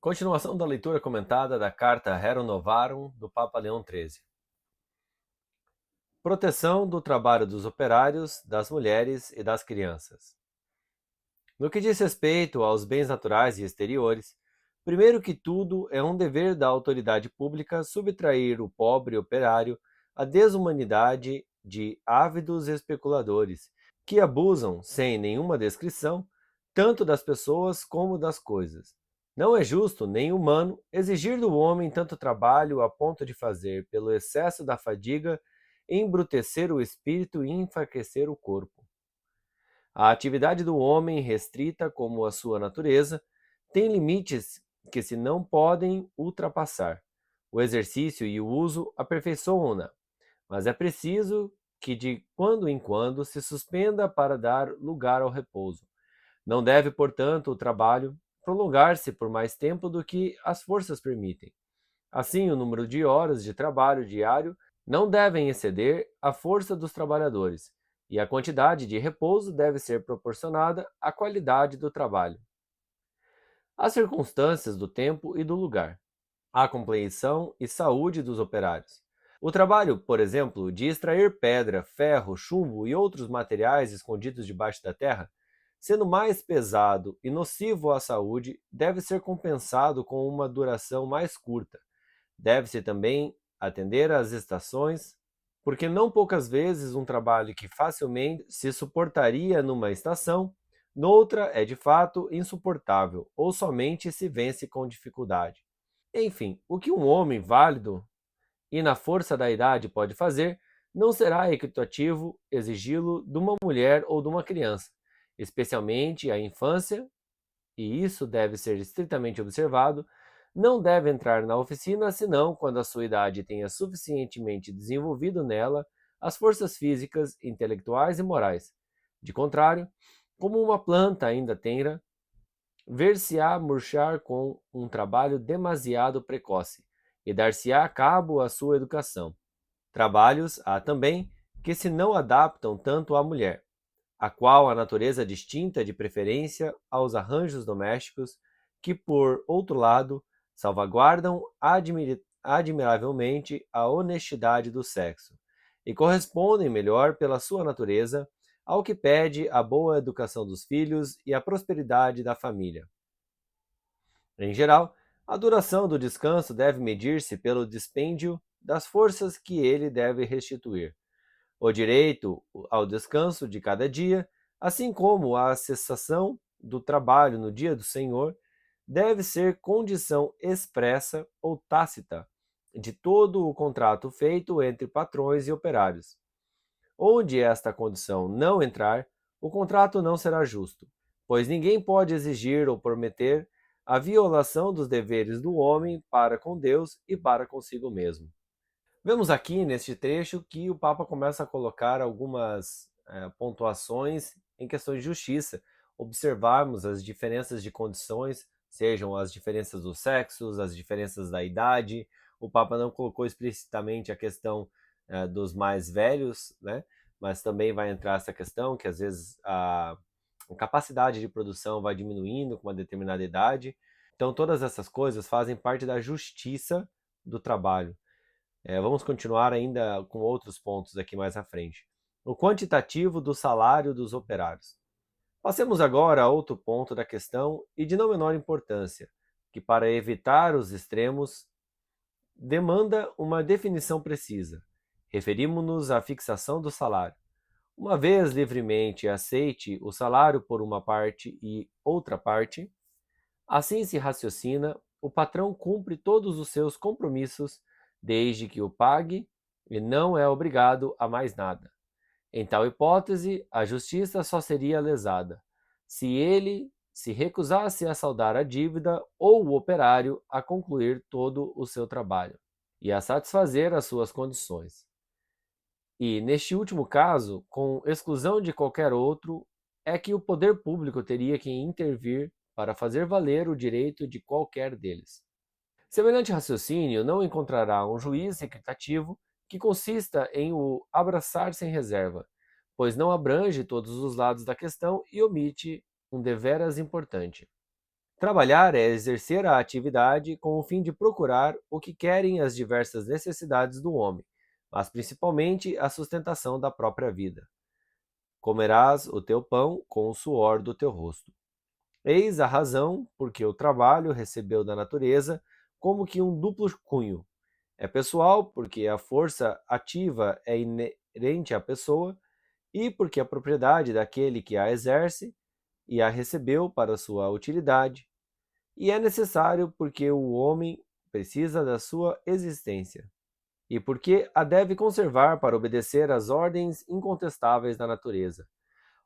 Continuação da leitura comentada da Carta Rerum Novarum do Papa Leão XIII. Proteção do trabalho dos operários, das mulheres e das crianças. No que diz respeito aos bens naturais e exteriores, primeiro que tudo é um dever da autoridade pública subtrair o pobre operário à desumanidade de ávidos especuladores, que abusam, sem nenhuma descrição, tanto das pessoas como das coisas. Não é justo nem humano exigir do homem tanto trabalho a ponto de fazer, pelo excesso da fadiga, embrutecer o espírito e enfraquecer o corpo. A atividade do homem, restrita como a sua natureza, tem limites que se não podem ultrapassar. O exercício e o uso aperfeiçoam-na, mas é preciso que de quando em quando se suspenda para dar lugar ao repouso. Não deve, portanto, o trabalho prolongar-se por mais tempo do que as forças permitem. Assim, o número de horas de trabalho diário não devem exceder a força dos trabalhadores, e a quantidade de repouso deve ser proporcionada à qualidade do trabalho. As circunstâncias do tempo e do lugar, a compreensão e saúde dos operários. O trabalho, por exemplo, de extrair pedra, ferro, chumbo e outros materiais escondidos debaixo da terra, sendo mais pesado e nocivo à saúde, deve ser compensado com uma duração mais curta. Deve-se também atender às estações, porque não poucas vezes um trabalho que facilmente se suportaria numa estação, noutra é de fato insuportável, ou somente se vence com dificuldade. Enfim, o que um homem válido e na força da idade pode fazer, não será equitativo exigi-lo de uma mulher ou de uma criança, especialmente a infância, e isso deve ser estritamente observado, não deve entrar na oficina senão quando a sua idade tenha suficientemente desenvolvido nela as forças físicas, intelectuais e morais. De contrário, como uma planta ainda tenra, ver-se-á murchar com um trabalho demasiado precoce e dar-se-á cabo à sua educação. Trabalhos há também que se não adaptam tanto à mulher, a qual a natureza distinta de preferência aos arranjos domésticos, que, por outro lado, salvaguardam admiravelmente a honestidade do sexo, e correspondem melhor pela sua natureza ao que pede a boa educação dos filhos e a prosperidade da família. Em geral, a duração do descanso deve medir-se pelo dispêndio das forças que ele deve restituir. O direito ao descanso de cada dia, assim como a cessação do trabalho no dia do Senhor, deve ser condição expressa ou tácita de todo o contrato feito entre patrões e operários. Onde esta condição não entrar, o contrato não será justo, pois ninguém pode exigir ou prometer a violação dos deveres do homem para com Deus e para consigo mesmo. Vemos aqui neste trecho que o Papa começa a colocar algumas pontuações em questões de justiça, observarmos as diferenças de condições, sejam as diferenças dos sexos, as diferenças da idade. O Papa não colocou explicitamente a questão dos mais velhos, né? Mas também vai entrar essa questão que às vezes a capacidade de produção vai diminuindo com uma determinada idade. Então todas essas coisas fazem parte da justiça do trabalho. Vamos continuar ainda com outros pontos aqui mais à frente. O quantitativo do salário dos operários. Passemos agora a outro ponto da questão e de não menor importância, que para evitar os extremos, demanda uma definição precisa. Referimos-nos à fixação do salário. Uma vez livremente aceite o salário por uma parte e outra parte, assim se raciocina, o patrão cumpre todos os seus compromissos desde que o pague e não é obrigado a mais nada. Em tal hipótese, a justiça só seria lesada se ele se recusasse a saldar a dívida ou o operário a concluir todo o seu trabalho e a satisfazer as suas condições. E, neste último caso, com exclusão de qualquer outro, é que o poder público teria que intervir para fazer valer o direito de qualquer deles. Semelhante raciocínio não encontrará um juiz equitativo que consista em o abraçar sem reserva, pois não abrange todos os lados da questão e omite um deveras importante. Trabalhar é exercer a atividade com o fim de procurar o que querem as diversas necessidades do homem, mas principalmente a sustentação da própria vida. Comerás o teu pão com o suor do teu rosto. Eis a razão por que o trabalho recebeu da natureza como que um duplo cunho. É pessoal, porque a força ativa é inerente à pessoa, e porque a propriedade daquele que a exerce e a recebeu para sua utilidade, e é necessário porque o homem precisa da sua existência, e porque a deve conservar para obedecer às ordens incontestáveis da natureza.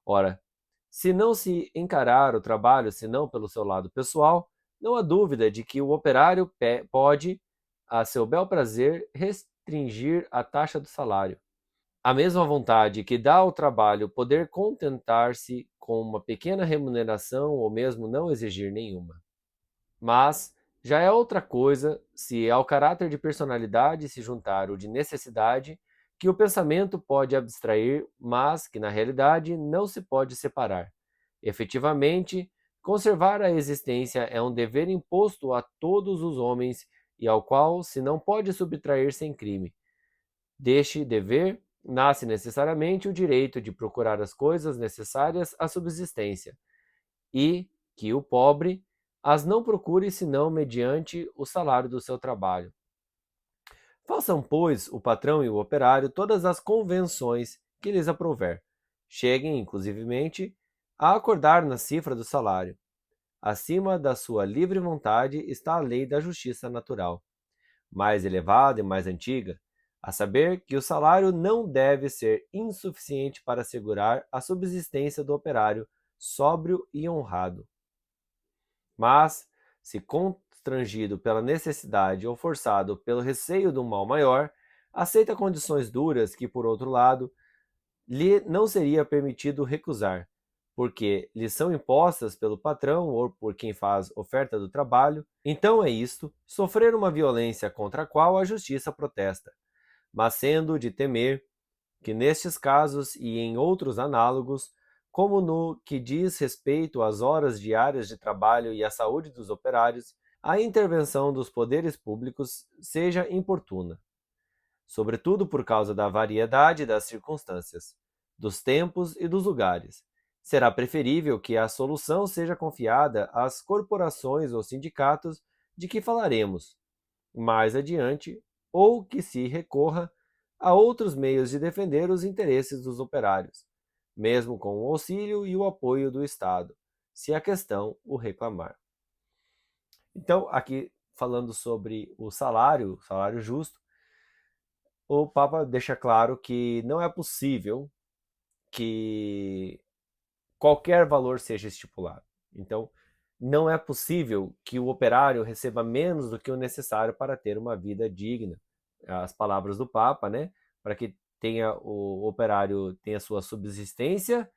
Ora, se não se encarar o trabalho senão pelo seu lado pessoal, não há dúvida de que o operário pode, a seu bel prazer, restringir a taxa do salário. A mesma vontade que dá ao trabalho poder contentar-se com uma pequena remuneração ou mesmo não exigir nenhuma. Mas já é outra coisa se ao caráter de personalidade se juntar o de necessidade, que o pensamento pode abstrair, mas que na realidade não se pode separar. Efetivamente, conservar a existência é um dever imposto a todos os homens e ao qual se não pode subtrair sem crime. Deste dever nasce necessariamente o direito de procurar as coisas necessárias à subsistência, e que o pobre as não procure senão mediante o salário do seu trabalho. Façam, pois, o patrão e o operário todas as convenções que lhes aprouver. Cheguem, inclusivemente, a acordar na cifra do salário. Acima da sua livre vontade está a lei da justiça natural, mais elevada e mais antiga, a saber que o salário não deve ser insuficiente para assegurar a subsistência do operário sóbrio e honrado. Mas, se constrangido pela necessidade ou forçado pelo receio do mal maior, aceita condições duras que, por outro lado, lhe não seria permitido recusar, porque lhe são impostas pelo patrão ou por quem faz oferta do trabalho, então é isto, sofrer uma violência contra a qual a justiça protesta, mas sendo de temer que nestes casos e em outros análogos, como no que diz respeito às horas diárias de trabalho e à saúde dos operários, a intervenção dos poderes públicos seja importuna, sobretudo por causa da variedade das circunstâncias, dos tempos e dos lugares. Será preferível que a solução seja confiada às corporações ou sindicatos de que falaremos mais adiante, ou que se recorra a outros meios de defender os interesses dos operários, mesmo com o auxílio e o apoio do Estado, se a questão o reclamar. Então, aqui falando sobre o salário justo, o Papa deixa claro que não é possível que qualquer valor seja estipulado. Então, não é possível que o operário receba menos do que o necessário para ter uma vida digna. As palavras do Papa, né? Para que tenha o operário tenha sua subsistência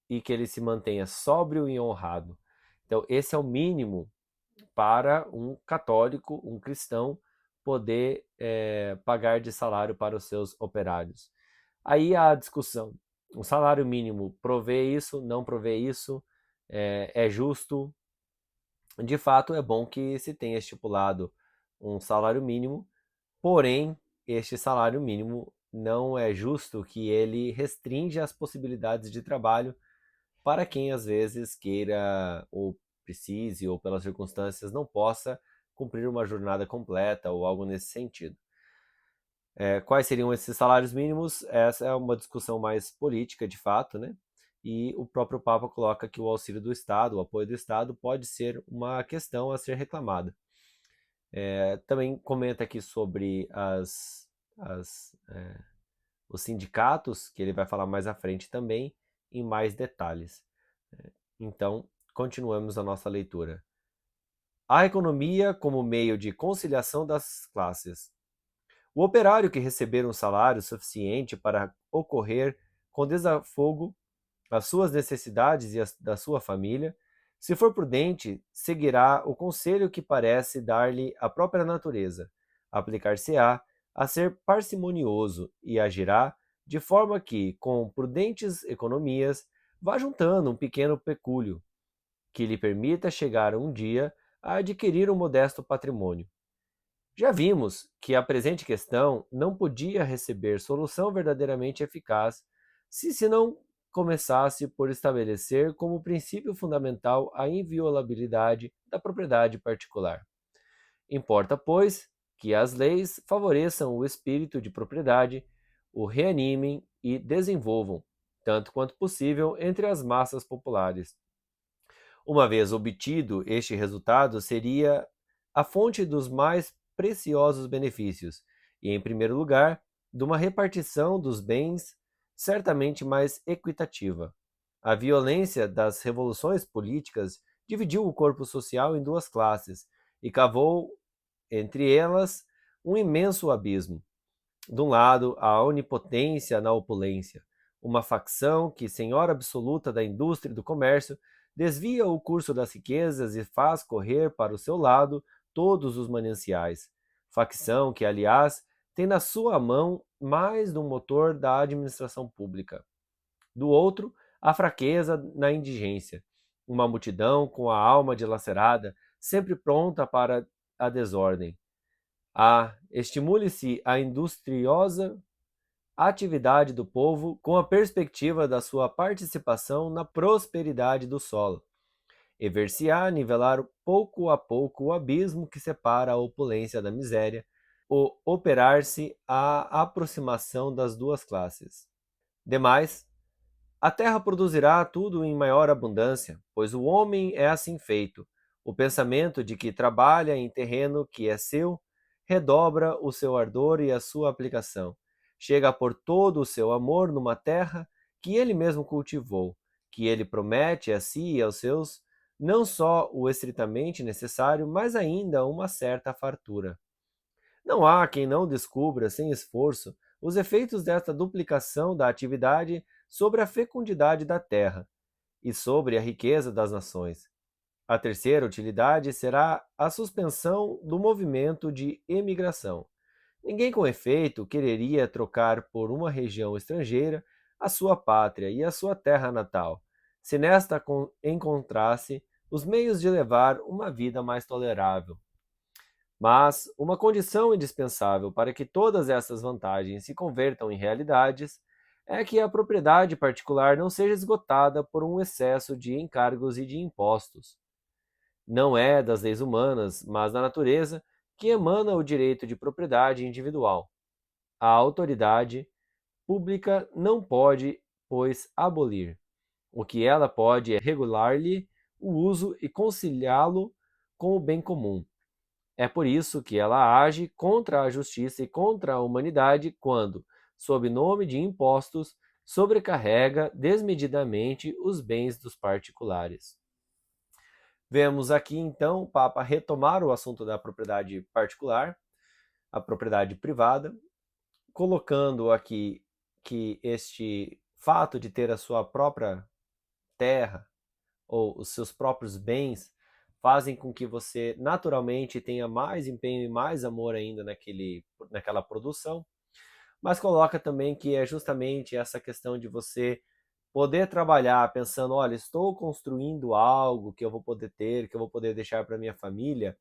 e que ele se mantenha sóbrio e honrado. Então, esse é o mínimo para um católico, um cristão, poder pagar de salário para os seus operários. Aí há a discussão. O salário mínimo provê isso, não provê isso, é justo. De fato, é bom que se tenha estipulado um salário mínimo, porém, este salário mínimo não é justo que ele restringe as possibilidades de trabalho para quem às vezes queira ou precise ou pelas circunstâncias não possa cumprir uma jornada completa ou algo nesse sentido. Quais seriam esses salários mínimos? Essa é uma discussão mais política, de fato, né? E o próprio Papa coloca que o auxílio do Estado, o apoio do Estado, pode ser uma questão a ser reclamada. Também comenta aqui sobre os sindicatos, que ele vai falar mais à frente também, em mais detalhes. Então, continuamos a nossa leitura. A economia como meio de conciliação das classes. O operário que receber um salário suficiente para ocorrer com desafogo às suas necessidades e as da sua família, se for prudente, seguirá o conselho que parece dar-lhe a própria natureza, aplicar-se-á a ser parcimonioso e agirá de forma que, com prudentes economias, vá juntando um pequeno pecúlio, que lhe permita chegar um dia a adquirir um modesto patrimônio. Já vimos que a presente questão não podia receber solução verdadeiramente eficaz se não começasse por estabelecer como princípio fundamental a inviolabilidade da propriedade particular. Importa, pois, que as leis favoreçam o espírito de propriedade, o reanimem e desenvolvam, tanto quanto possível, entre as massas populares. Uma vez obtido este resultado, seria a fonte dos mais preciosos benefícios, e, em primeiro lugar, de uma repartição dos bens certamente mais equitativa. A violência das revoluções políticas dividiu o corpo social em duas classes e cavou entre elas um imenso abismo. De um lado, a onipotência na opulência, uma facção que, senhora absoluta da indústria e do comércio, desvia o curso das riquezas e faz correr para o seu lado todos os mananciais. Facção que, aliás, tem na sua mão mais de um motor da administração pública. Do outro, a fraqueza na indigência, uma multidão com a alma dilacerada, sempre pronta para a desordem. Estimule-se a industriosa atividade do povo com a perspectiva da sua participação na prosperidade do solo, e ver-se-á nivelar pouco a pouco o abismo que separa a opulência da miséria, o operar-se a aproximação das duas classes. Demais, a terra produzirá tudo em maior abundância, pois o homem é assim feito. O pensamento de que trabalha em terreno que é seu redobra o seu ardor e a sua aplicação. Chega a pôr todo o seu amor numa terra que ele mesmo cultivou, que ele promete a si e aos seus não só o estritamente necessário, mas ainda uma certa fartura. Não há quem não descubra, sem esforço, os efeitos desta duplicação da atividade sobre a fecundidade da terra e sobre a riqueza das nações. A terceira utilidade será a suspensão do movimento de emigração. Ninguém, com efeito, quereria trocar por uma região estrangeira a sua pátria e a sua terra natal, se nesta encontrasse os meios de levar uma vida mais tolerável. Mas uma condição indispensável para que todas essas vantagens se convertam em realidades é que a propriedade particular não seja esgotada por um excesso de encargos e de impostos. Não é das leis humanas, mas da natureza, que emana o direito de propriedade individual. A autoridade pública não pode, pois, abolir. O que ela pode é regular-lhe o uso e conciliá-lo com o bem comum. É por isso que ela age contra a justiça e contra a humanidade quando, sob nome de impostos, sobrecarrega desmedidamente os bens dos particulares. Vemos aqui então o Papa retomar o assunto da propriedade particular, a propriedade privada, colocando aqui que este fato de ter a sua própria terra ou os seus próprios bens fazem com que você naturalmente tenha mais empenho e mais amor ainda naquela produção, mas coloca também que é justamente essa questão de você poder trabalhar pensando, olha, estou construindo algo que eu vou poder ter, que eu vou poder deixar para minha família,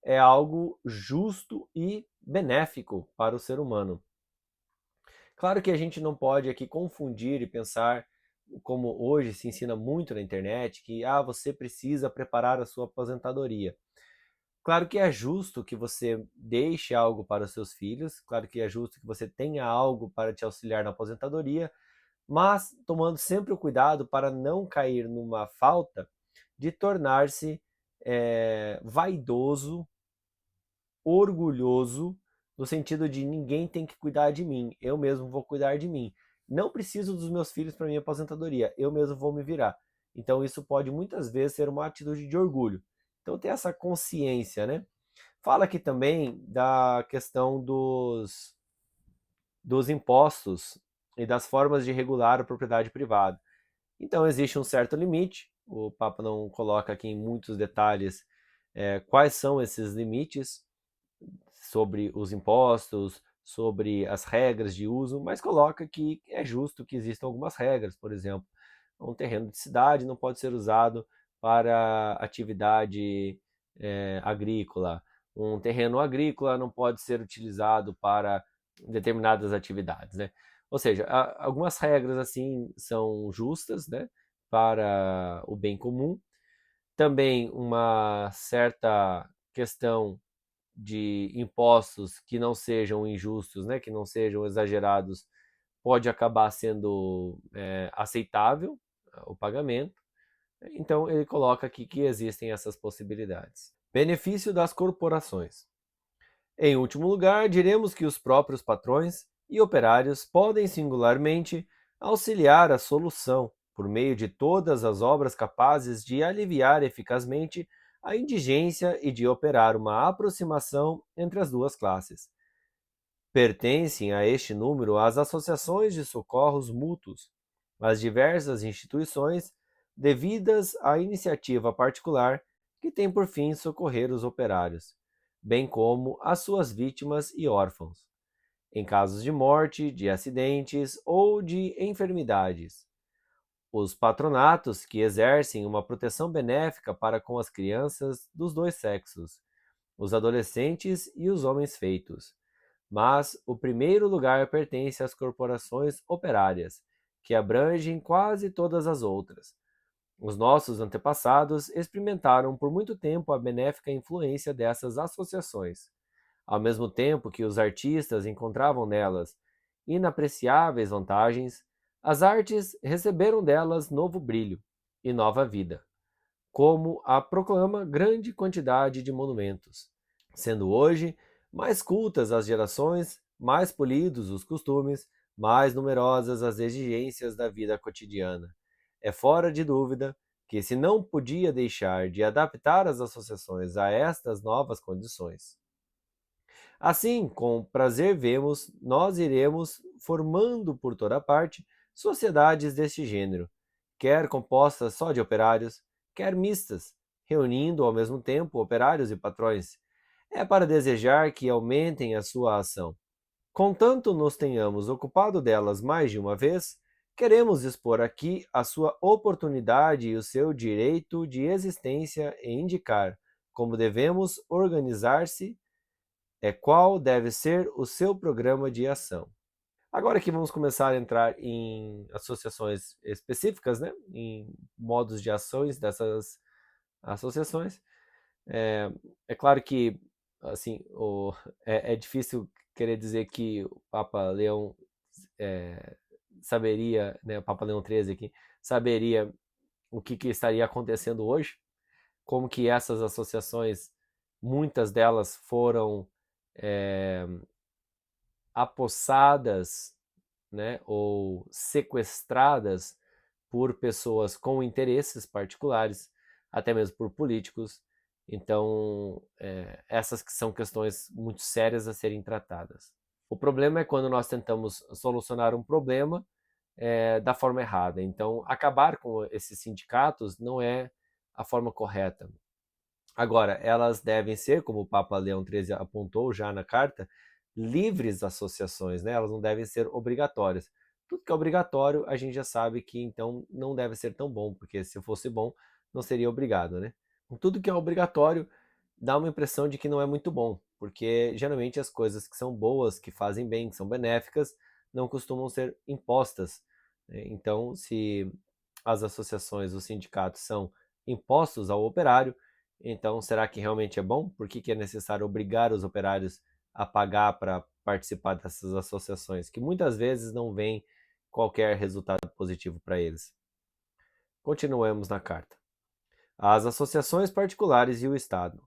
é algo justo e benéfico para o ser humano. Claro que a gente não pode aqui confundir e pensar, como hoje se ensina muito na internet, que você precisa preparar a sua aposentadoria. Claro que é justo que você deixe algo para os seus filhos, claro que é justo que você tenha algo para te auxiliar na aposentadoria, mas tomando sempre o cuidado para não cair numa falta de tornar-se vaidoso, orgulhoso, no sentido de ninguém tem que cuidar de mim, eu mesmo vou cuidar de mim. Não preciso dos meus filhos para minha aposentadoria, eu mesmo vou me virar. Então isso pode muitas vezes ser uma atitude de orgulho. Então ter essa consciência, né? Fala aqui também da questão dos impostos e das formas de regular a propriedade privada. Então existe um certo limite, o Papa não coloca aqui em muitos detalhes quais são esses limites, sobre os impostos, sobre as regras de uso, mas coloca que é justo que existam algumas regras, por exemplo, um terreno de cidade não pode ser usado para atividade agrícola. Um terreno agrícola não pode ser utilizado para determinadas atividades, né? Ou seja, algumas regras assim são justas, né, para o bem comum. Também uma certa questão de impostos que não sejam injustos, né, que não sejam exagerados, pode acabar sendo aceitável o pagamento. Então, ele coloca aqui que existem essas possibilidades. Benefício das corporações. Em último lugar, diremos que os próprios patrões e operários podem singularmente auxiliar a solução, por meio de todas as obras capazes de aliviar eficazmente a indigência e de operar uma aproximação entre as duas classes. Pertencem a este número as associações de socorros mútuos, as diversas instituições devidas à iniciativa particular que tem por fim socorrer os operários, bem como as suas vítimas e órfãos, em casos de morte, de acidentes ou de enfermidades. Os patronatos que exercem uma proteção benéfica para com as crianças dos dois sexos, os adolescentes e os homens feitos. Mas o primeiro lugar pertence às corporações operárias, que abrangem quase todas as outras. Os nossos antepassados experimentaram por muito tempo a benéfica influência dessas associações, ao mesmo tempo que os artistas encontravam nelas inapreciáveis vantagens. As artes receberam delas novo brilho e nova vida, como a proclama grande quantidade de monumentos, sendo hoje mais cultas as gerações, mais polidos os costumes, mais numerosas as exigências da vida cotidiana. É fora de dúvida que se não podia deixar de adaptar as associações a estas novas condições. Assim, com prazer vemos, nós iremos formando por toda parte sociedades deste gênero, quer compostas só de operários, quer mistas, reunindo ao mesmo tempo operários e patrões. É para desejar que aumentem a sua ação. Contanto nos tenhamos ocupado delas mais de uma vez, queremos expor aqui a sua oportunidade e o seu direito de existência e indicar como devemos organizar-se qual deve ser o seu programa de ação. Agora que vamos começar a entrar em associações específicas, né, em modos de ações dessas associações. É claro que assim, é difícil querer dizer que o Papa Leão saberia, né, o Papa Leão XIII aqui, saberia o que estaria acontecendo hoje, como que essas associações, muitas delas foram apossadas, né, ou sequestradas por pessoas com interesses particulares, até mesmo por políticos. Então, essas que são questões muito sérias a serem tratadas. O problema é quando nós tentamos solucionar um problema da forma errada. Então, acabar com esses sindicatos não é a forma correta. Agora, elas devem ser, como o Papa Leão XIII apontou já na carta, livres associações, né? Elas não devem ser obrigatórias. Tudo que é obrigatório, a gente já sabe que então não deve ser tão bom, porque se fosse bom, não seria obrigado, né? Tudo que é obrigatório dá uma impressão de que não é muito bom, porque geralmente as coisas que são boas, que fazem bem, que são benéficas, não costumam ser impostas, né? Então, se as associações, os sindicatos são impostos ao operário, então será que realmente é bom? Por que é necessário obrigar os operários a pagar para participar dessas associações, que muitas vezes não vem qualquer resultado positivo para eles? Continuemos na carta. As associações particulares e o Estado.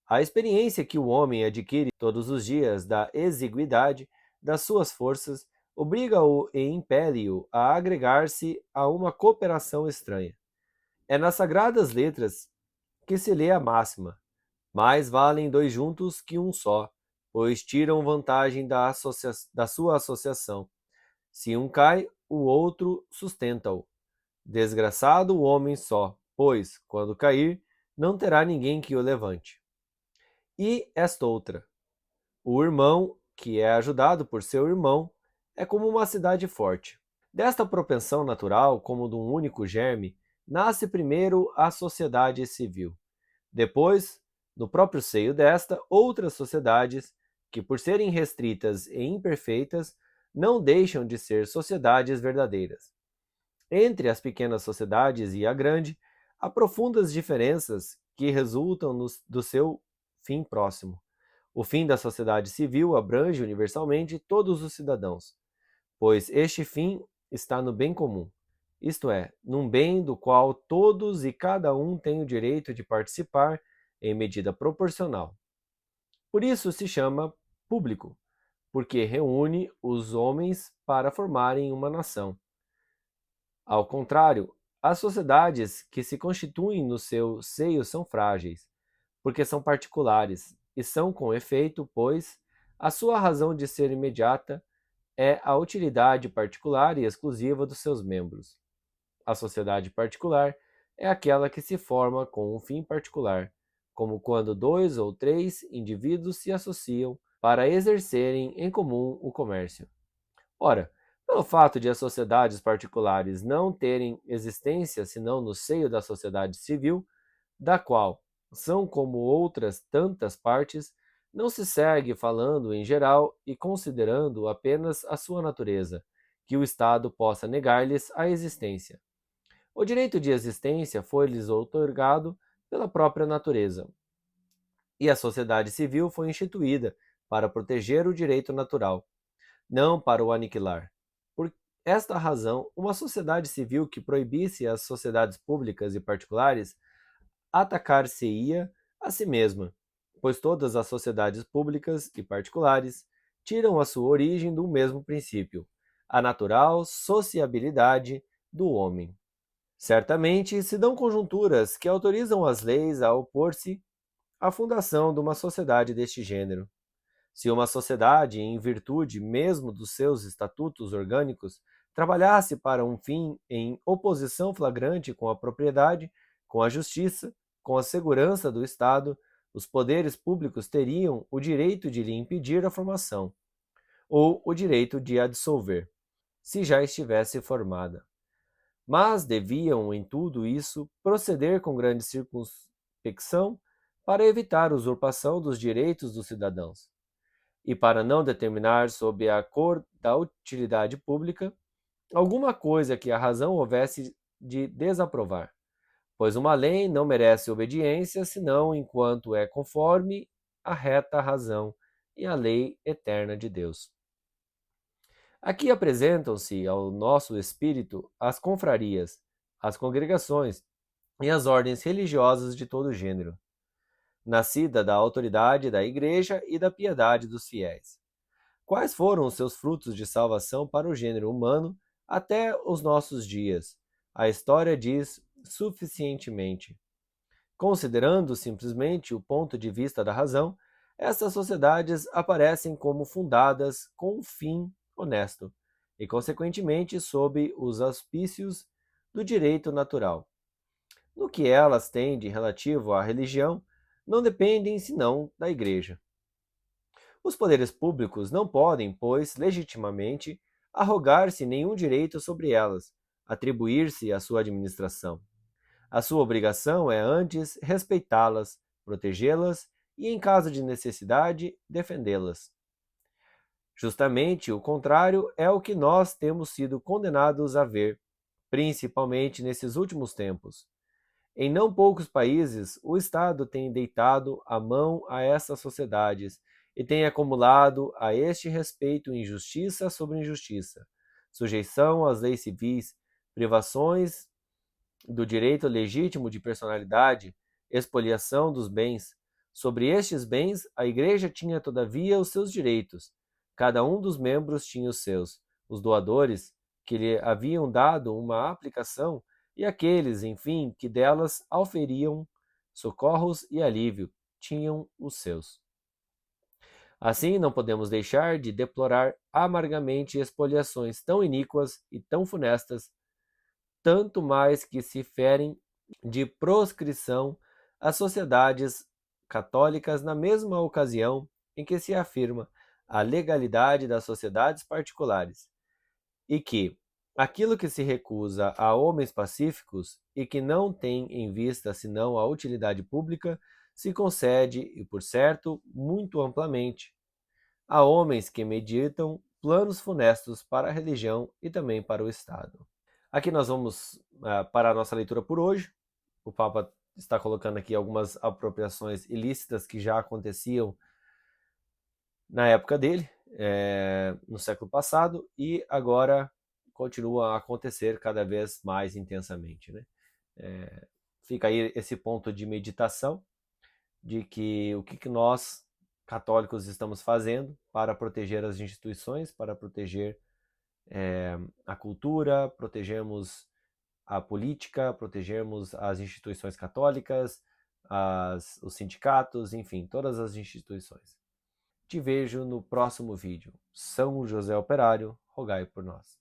A experiência que o homem adquire todos os dias da exiguidade das suas forças obriga-o e impele-o a agregar-se a uma cooperação estranha. É nas sagradas letras que se lê a máxima: mais valem dois juntos que um só, pois tiram vantagem da sua associação. Se um cai, o outro sustenta-o. Desgraçado o homem só, pois, quando cair, não terá ninguém que o levante. E esta outra: o irmão, que é ajudado por seu irmão, é como uma cidade forte. Desta propensão natural, como de um único germe, nasce primeiro a sociedade civil. Depois, no próprio seio desta, outras sociedades, que por serem restritas e imperfeitas, não deixam de ser sociedades verdadeiras. Entre as pequenas sociedades e a grande, há profundas diferenças que resultam do seu fim próximo. O fim da sociedade civil abrange universalmente todos os cidadãos, pois este fim está no bem comum, isto é, num bem do qual todos e cada um têm o direito de participar em medida proporcional. Por isso se chama público, porque reúne os homens para formarem uma nação. Ao contrário, as sociedades que se constituem no seu seio são frágeis, porque são particulares, e são com efeito, pois, a sua razão de ser imediata é a utilidade particular e exclusiva dos seus membros. A sociedade particular é aquela que se forma com um fim particular, como quando dois ou três indivíduos se associam para exercerem em comum o comércio. Ora, pelo fato de as sociedades particulares não terem existência senão no seio da sociedade civil, da qual são como outras tantas partes, não se segue falando em geral e considerando apenas a sua natureza, que o Estado possa negar-lhes a existência. O direito de existência foi-lhes outorgado pela própria natureza, e a sociedade civil foi instituída para proteger o direito natural, não para o aniquilar. Por esta razão, uma sociedade civil que proibisse às sociedades públicas e particulares atacar-se-ia a si mesma, pois todas as sociedades públicas e particulares tiram a sua origem do mesmo princípio, a natural sociabilidade do homem. Certamente se dão conjunturas que autorizam as leis a opor-se à fundação de uma sociedade deste gênero. Se uma sociedade, em virtude mesmo dos seus estatutos orgânicos, trabalhasse para um fim em oposição flagrante com a propriedade, com a justiça, com a segurança do Estado, os poderes públicos teriam o direito de lhe impedir a formação, ou o direito de a dissolver, se já estivesse formada. Mas deviam, em tudo isso, proceder com grande circunspecção para evitar a usurpação dos direitos dos cidadãos e para não determinar sob a cor da utilidade pública alguma coisa que a razão houvesse de desaprovar, pois uma lei não merece obediência senão enquanto é conforme a reta razão e a lei eterna de Deus. Aqui apresentam-se ao nosso espírito as confrarias, as congregações e as ordens religiosas de todo gênero, nascida da autoridade da Igreja e da piedade dos fiéis. Quais foram os seus frutos de salvação para o gênero humano até os nossos dias? A história diz suficientemente. Considerando simplesmente o ponto de vista da razão, essas sociedades aparecem como fundadas com um fim honesto e, consequentemente, sob os auspícios do direito natural. No que elas têm de relativo à religião, não dependem senão da Igreja. Os poderes públicos não podem, pois, legitimamente, arrogar-se nenhum direito sobre elas, atribuir-se à sua administração. A sua obrigação é antes respeitá-las, protegê-las e, em caso de necessidade, defendê-las. Justamente o contrário é o que nós temos sido condenados a ver, principalmente nesses últimos tempos. Em não poucos países, o Estado tem deitado a mão a essas sociedades e tem acumulado a este respeito injustiça sobre injustiça, sujeição às leis civis, privações do direito legítimo de personalidade, expoliação dos bens. Sobre estes bens, a Igreja tinha todavia os seus direitos. Cada um dos membros tinha os seus. Os doadores, que lhe haviam dado uma aplicação, e aqueles, enfim, que delas auferiam socorros e alívio, tinham os seus. Assim, não podemos deixar de deplorar amargamente expoliações tão iníquas e tão funestas, tanto mais que se ferem de proscrição às sociedades católicas na mesma ocasião em que se afirma a legalidade das sociedades particulares, e que, Aquilo que se recusa a homens pacíficos e que não tem em vista senão a utilidade pública, se concede, e por certo, muito amplamente, a homens que meditam planos funestos para a religião e também para o Estado. Aqui nós vamos parar a nossa leitura por hoje. O Papa está colocando aqui algumas apropriações ilícitas que já aconteciam na época dele, no século passado, e agora continua a acontecer cada vez mais intensamente, né? Fica aí esse ponto de meditação, de que o que nós, católicos, estamos fazendo para proteger as instituições, para proteger a cultura, protegermos a política, protegermos as instituições católicas, os sindicatos, enfim, todas as instituições. Te vejo no próximo vídeo. São José Operário, rogai por nós.